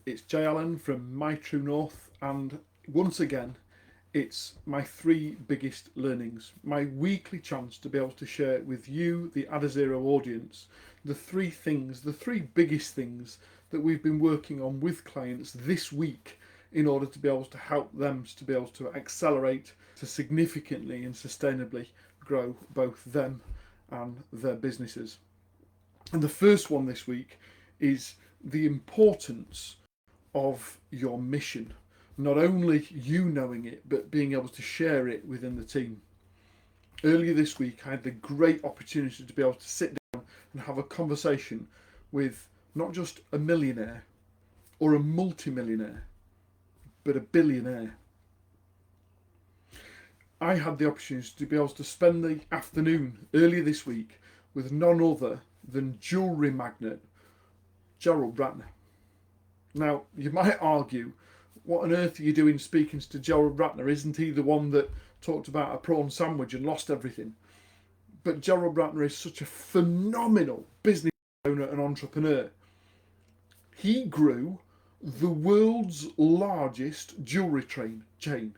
it's Jay Allen from My TrueNORTH, and once again, it's my three biggest learnings. My weekly chance to be able to share with you, the ADDAZERO audience, the three things, the three biggest things that we've been working on with clients this week in order to be able to help them to be able to accelerate, to significantly and sustainably grow both them and their businesses. And the first one this week is the importance of your mission. Not only you knowing it, but being able to share it within the team. Earlier this week, I had the great opportunity to be able to sit down and have a conversation with not just a millionaire or a multimillionaire, but a billionaire. I had the opportunity to be able to spend the afternoon earlier this week with none other than jewellery magnate Gerald Ratner. Now, you might argue, what on earth are you doing speaking to Gerald Ratner? Isn't he the one that talked about a prawn sandwich and lost everything? But Gerald Ratner is such a phenomenal business owner and entrepreneur. He grew the world's largest jewellery chain.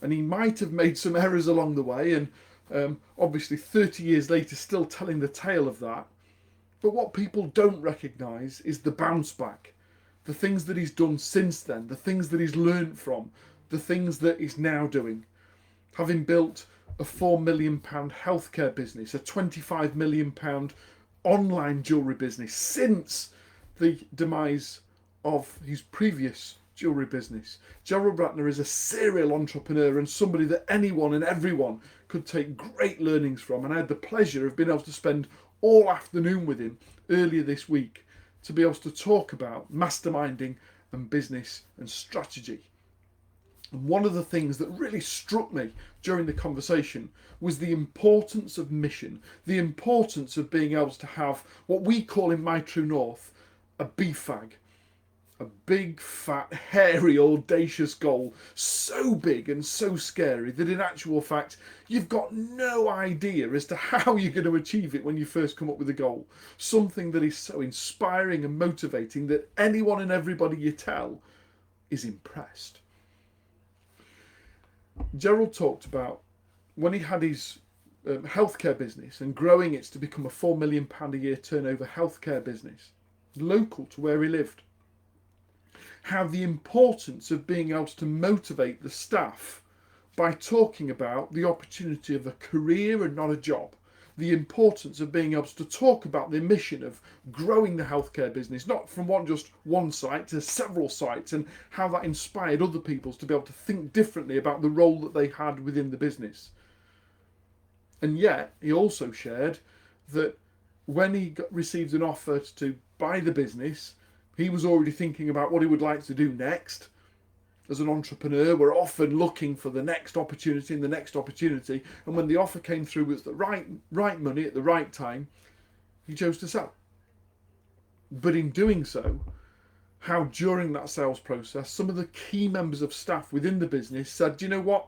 And he might have made some errors along the way, and obviously 30 years later still telling the tale of that. But what people don't recognise is the bounce back. The things that he's done since then, the things that he's learned from, the things that he's now doing. Having built a £4 million healthcare business, a £25 million online jewellery business since the demise of his previous jewellery business. Gerald Ratner is a serial entrepreneur and somebody that anyone and everyone could take great learnings from. And I had the pleasure of being able to spend all afternoon with him earlier this week to be able to talk about masterminding and business and strategy. And one of the things that really struck me during the conversation was the importance of mission, the importance of being able to have what we call in My TrueNORTH a BFAG, a big, fat, hairy, audacious goal, so big and so scary that in actual fact, you've got no idea as to how you're going to achieve it when you first come up with a goal. Something that is so inspiring and motivating that anyone and everybody you tell is impressed. Gerald talked about when he had his healthcare business and growing it to become a £4 million a year turnover healthcare business, local to where he lived. How the importance of being able to motivate the staff by talking about the opportunity of a career and not a job. The importance of being able to talk about the mission of growing the healthcare business, not from just one site to several sites, and how that inspired other people to be able to think differently about the role that they had within the business. And yet, he also shared that when he received an offer to buy the business, he was already thinking about what he would like to do next. As an entrepreneur, we're often looking for the next opportunity and the next opportunity. And when the offer came through with the right money at the right time, he chose to sell. But in doing so, how during that sales process, some of the key members of staff within the business said, do you know what?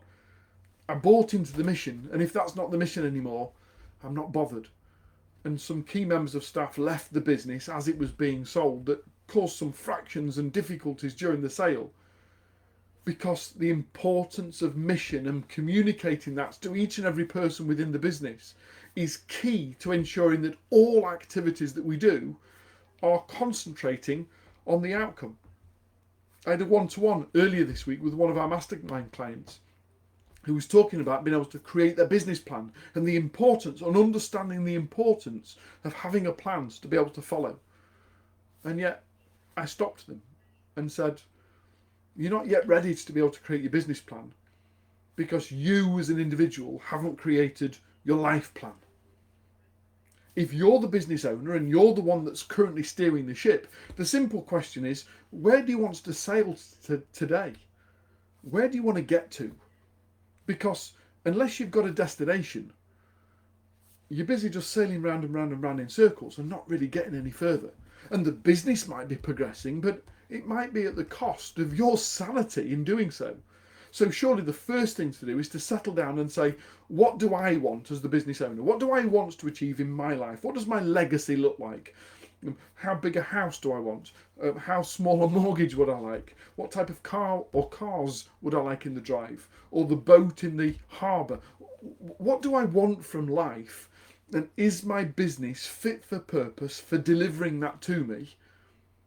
I bought into the mission, and if that's not the mission anymore, I'm not bothered. And some key members of staff left the business as it was being sold. That caused some frictions and difficulties during the sale, because the importance of mission and communicating that to each and every person within the business is key to ensuring that all activities that we do are concentrating on the outcome. I had a one-to-one earlier this week with one of our mastermind clients who was talking about being able to create their business plan and the importance and understanding the importance of having a plan to be able to follow. And yet I stopped them and said, you're not yet ready to be able to create your business plan because you as an individual haven't created your life plan. If you're the business owner and you're the one that's currently steering the ship, the simple question is, where do you want to sail today? Where do you want to get to? Because unless you've got a destination, you're busy just sailing round and round and round in circles and not really getting any further. And the business might be progressing, but it might be at the cost of your sanity in doing so. So surely the first thing to do is to settle down and say, what do I want as the business owner? What do I want to achieve in my life? What does my legacy look like? How big a house do I want? How small a mortgage would I like? What type of car or cars would I like in the drive? Or the boat in the harbour? What do I want from life? And is my business fit for purpose for delivering that to me?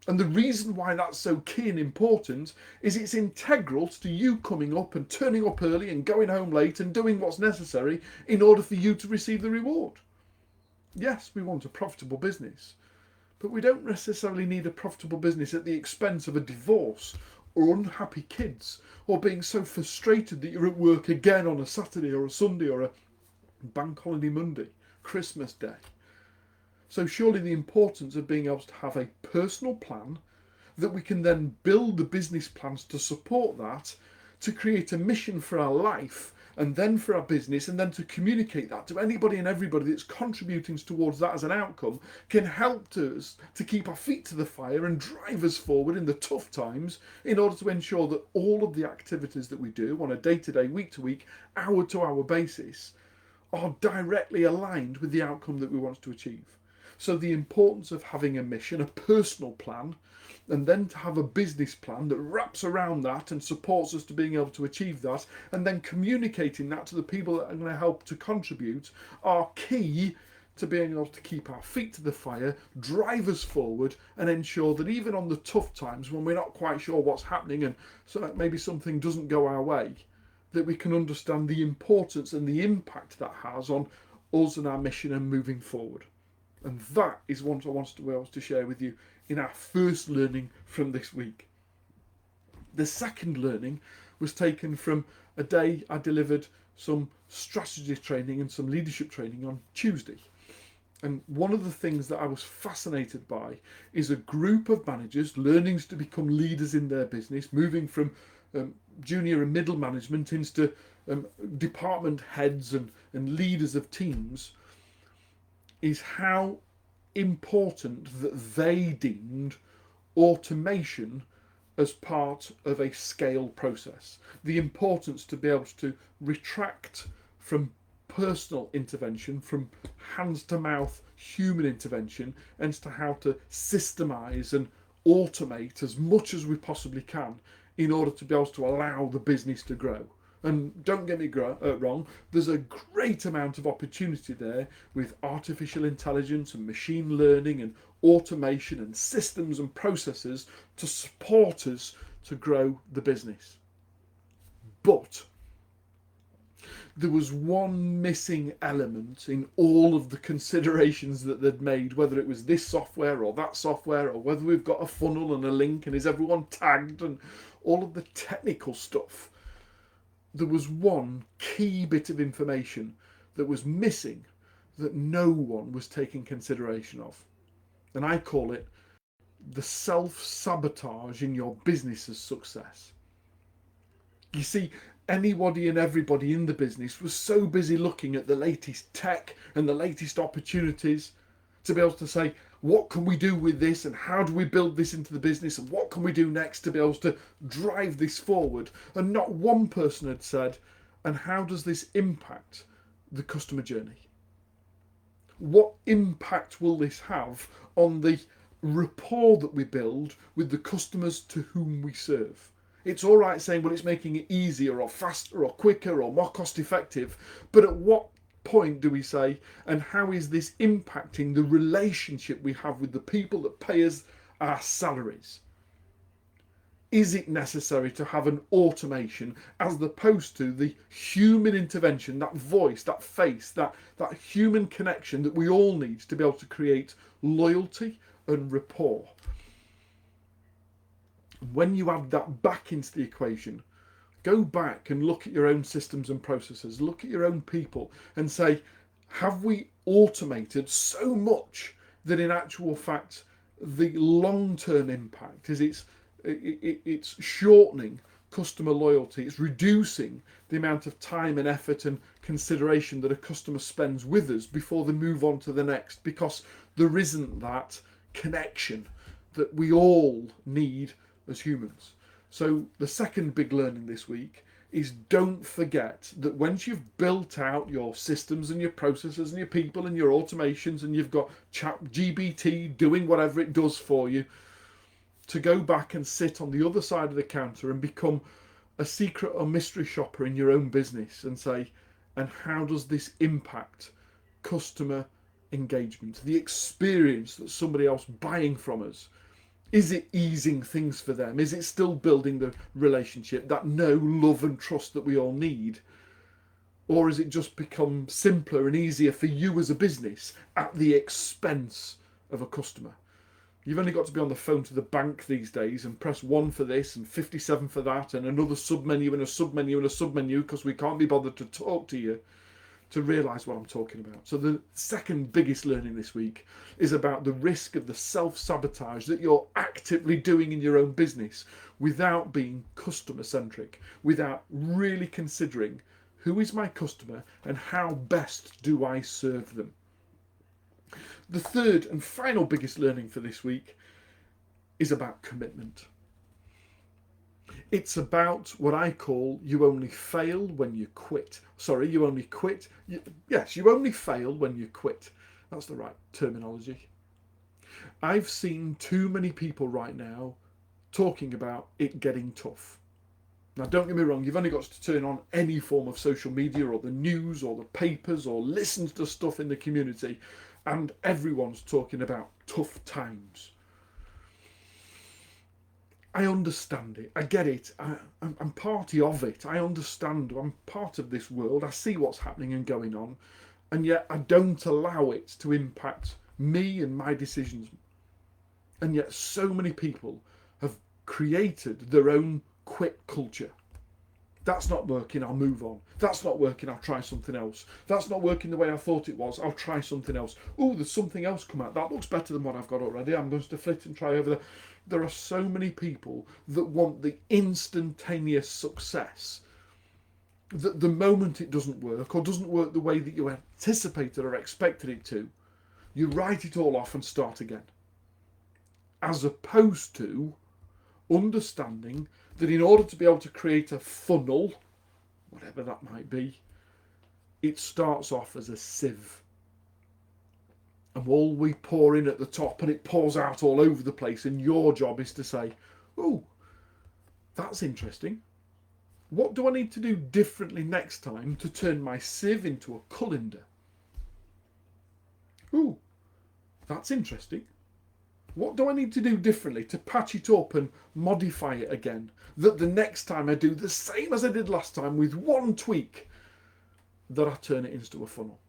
And the reason why that's so key and important is it's integral to you coming up and turning up early and going home late and doing what's necessary in order for you to receive the reward. Yes, we want a profitable business, but we don't necessarily need a profitable business at the expense of a divorce or unhappy kids or being so frustrated that you're at work again on a Saturday or a Sunday or a bank holiday Monday, Christmas Day. So surely the importance of being able to have a personal plan that we can then build the business plans to support that, to create a mission for our life and then for our business, and then to communicate that to anybody and everybody that's contributing towards that as an outcome, can help us to keep our feet to the fire and drive us forward in the tough times in order to ensure that all of the activities that we do on a day-to-day, week-to-week, hour-to-hour basis are directly aligned with the outcome that we want to achieve. So the importance of having a mission, a personal plan, and then to have a business plan that wraps around that and supports us to being able to achieve that, and then communicating that to the people that are going to help to contribute, are key to being able to keep our feet to the fire, drive us forward, and ensure that even on the tough times when we're not quite sure what's happening and so maybe something doesn't go our way, that we can understand the importance and the impact that has on us and our mission and moving forward. And that is what I wanted to be able to share with you in our first learning from this week. The second learning was taken from a day I delivered some strategy training and some leadership training on Tuesday. And one of the things that I was fascinated by is a group of managers learning to become leaders in their business, moving from junior and middle management into department heads and leaders of teams, is how important that they deemed automation as part of a scale process. The importance to be able to retract from personal intervention, from hands to mouth human intervention, and to how to systemize and automate as much as we possibly can in order to be able to allow the business to grow. And don't get me wrong, there's a great amount of opportunity there with artificial intelligence and machine learning and automation and systems and processes to support us to grow the business. But there was one missing element in all of the considerations that they'd made, whether it was this software or that software, or whether we've got a funnel and a link and is everyone tagged and all of the technical stuff. There was one key bit of information that was missing that no one was taking consideration of. And I call it the self-sabotage in your business's success. You see, anybody and everybody in the business was so busy looking at the latest tech and the latest opportunities to be able to say, what can we do with this and how do we build this into the business and what can we do next to be able to drive this forward? And not one person had said, and how does this impact the customer journey? What impact will this have on the rapport that we build with the customers to whom we serve? It's all right saying, well, it's making it easier or faster or quicker or more cost effective, but at what point do we say, and how is this impacting the relationship we have with the people that pay us our salaries? Is it necessary to have an automation as opposed to the human intervention, that voice, that face, that human connection that we all need to be able to create loyalty and rapport? When you add that back into the equation, go back and look at your own systems and processes, look at your own people and say, have we automated so much that in actual fact the long-term impact is it's shortening customer loyalty, it's reducing the amount of time and effort and consideration that a customer spends with us before they move on to the next, because there isn't that connection that we all need as humans. So the second big learning this week is don't forget that once you've built out your systems and your processes and your people and your automations and you've got ChatGPT doing whatever it does for you, to go back and sit on the other side of the counter and become a secret or mystery shopper in your own business and say, and how does this impact customer engagement, the experience that somebody else buying from us? Is it easing things for them? Is it still building the relationship, that know, love and trust that we all need? Or has it just become simpler and easier for you as a business at the expense of a customer? You've only got to be on the phone to the bank these days and press 1 for this and 57 for that and another submenu and a submenu and a submenu because we can't be bothered to talk to you to realise what I'm talking about. So the second biggest learning this week is about the risk of the self-sabotage that you're actively doing in your own business without being customer-centric, without really considering who is my customer and how best do I serve them. The third and final biggest learning for this week is about commitment. It's about what I call you only fail when you quit. Sorry, you only quit. Yes, you only fail when you quit. That's the right terminology. I've seen too many people right now talking about it getting tough. Now, don't get me wrong, you've only got to turn on any form of social media or the news or the papers or listen to stuff in the community and everyone's talking about tough times. I understand it. I get it. I'm part of it. I understand. I'm part of this world. I see what's happening and going on. And yet I don't allow it to impact me and my decisions. And yet so many people have created their own quit culture. That's not working, I'll move on. That's not working, I'll try something else. That's not working the way I thought it was, I'll try something else. Oh, there's something else come out. That looks better than what I've got already. I'm going to flit and try over there. There are so many people that want the instantaneous success that the moment it doesn't work or doesn't work the way that you anticipated or expected it to, you write it all off and start again. As opposed to understanding that in order to be able to create a funnel, whatever that might be, it starts off as a sieve. And all we pour in at the top and it pours out all over the place, and your job is to say, oh, that's interesting. What do I need to do differently next time to turn my sieve into a colander? Oh, that's interesting. What do I need to do differently to patch it up and modify it again? That the next time I do the same as I did last time with one tweak, that I turn it into a funnel.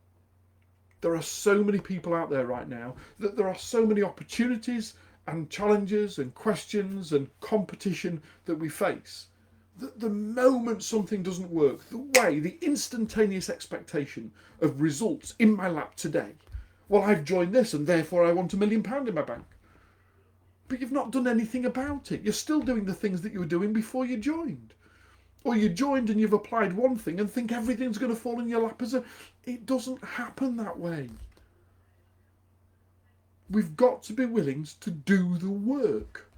There are so many people out there right now that there are so many opportunities and challenges and questions and competition that we face. That the moment something doesn't work, the instantaneous expectation of results in my lap today, well, I've joined this and therefore I want £1 million in my bank. But you've not done anything about it. You're still doing the things that you were doing before you joined. Or you joined and you've applied one thing and think everything's going to fall in your lap it doesn't happen that way. We've got to be willing to do the work.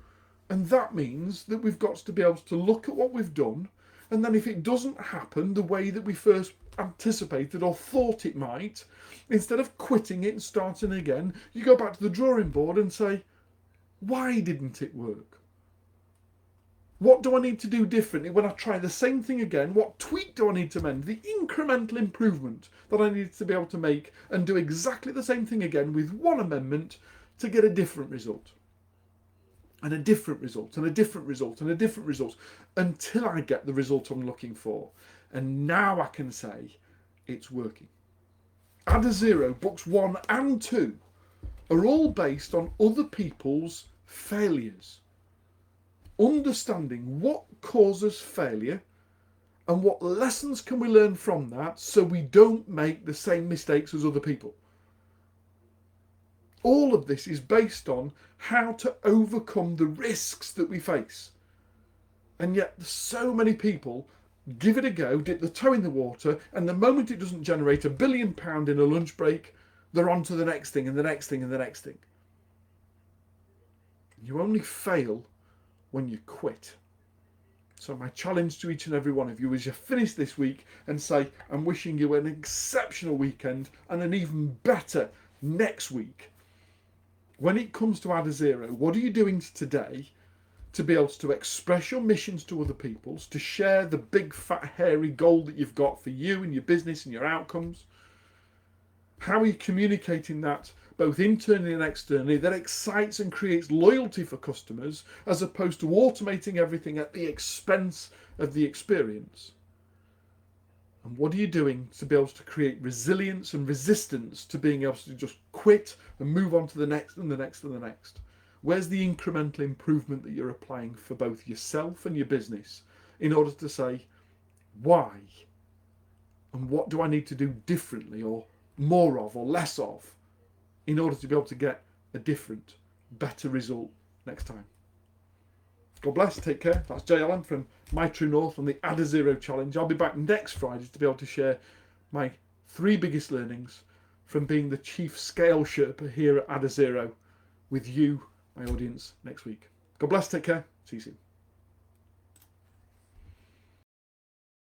And that means that we've got to be able to look at what we've done, and then if it doesn't happen the way that we first anticipated or thought it might, instead of quitting it and starting again, you go back to the drawing board and say, why didn't it work? What do I need to do differently when I try the same thing again? What tweak do I need to amend? The incremental improvement that I need to be able to make and do exactly the same thing again with one amendment to get a different result. And a different result, and a different result, and a different result, until I get the result I'm looking for. And now I can say it's working. ADDAZERO books 1 and 2 are all based on other people's failures. Understanding what causes failure and what lessons can we learn from that so we don't make the same mistakes as other people. All of this is based on how to overcome the risks that we face. And yet so many people give it a go, dip the toe in the water, and the moment it doesn't generate £1 billion in a lunch break, they're on to the next thing and the next thing and the next thing. You only fail when you quit. So my challenge to each and every one of you is you finish this week and say, I'm wishing you an exceptional weekend and an even better next week. When it comes to ADDAZERO, what are you doing today to be able to express your missions to other people, to share the big fat hairy goal that you've got for you and your business and your outcomes? How are you communicating that both internally and externally that excites and creates loyalty for customers, as opposed to automating everything at the expense of the experience? And what are you doing to be able to create resilience and resistance to being able to just quit and move on to the next and the next and the next? Where's the incremental improvement that you're applying for both yourself and your business in order to say, why? And what do I need to do differently or more of or less of in order to be able to get a different, better result next time? God bless, take care. That's Jay Allen from My TrueNORTH on the ADDAZERO challenge. I'll be back next Friday to be able to share my 3 biggest learnings from being the Chief Scale Sherpa here at ADDAZERO with you, my audience, next week. God bless, take care, see you soon.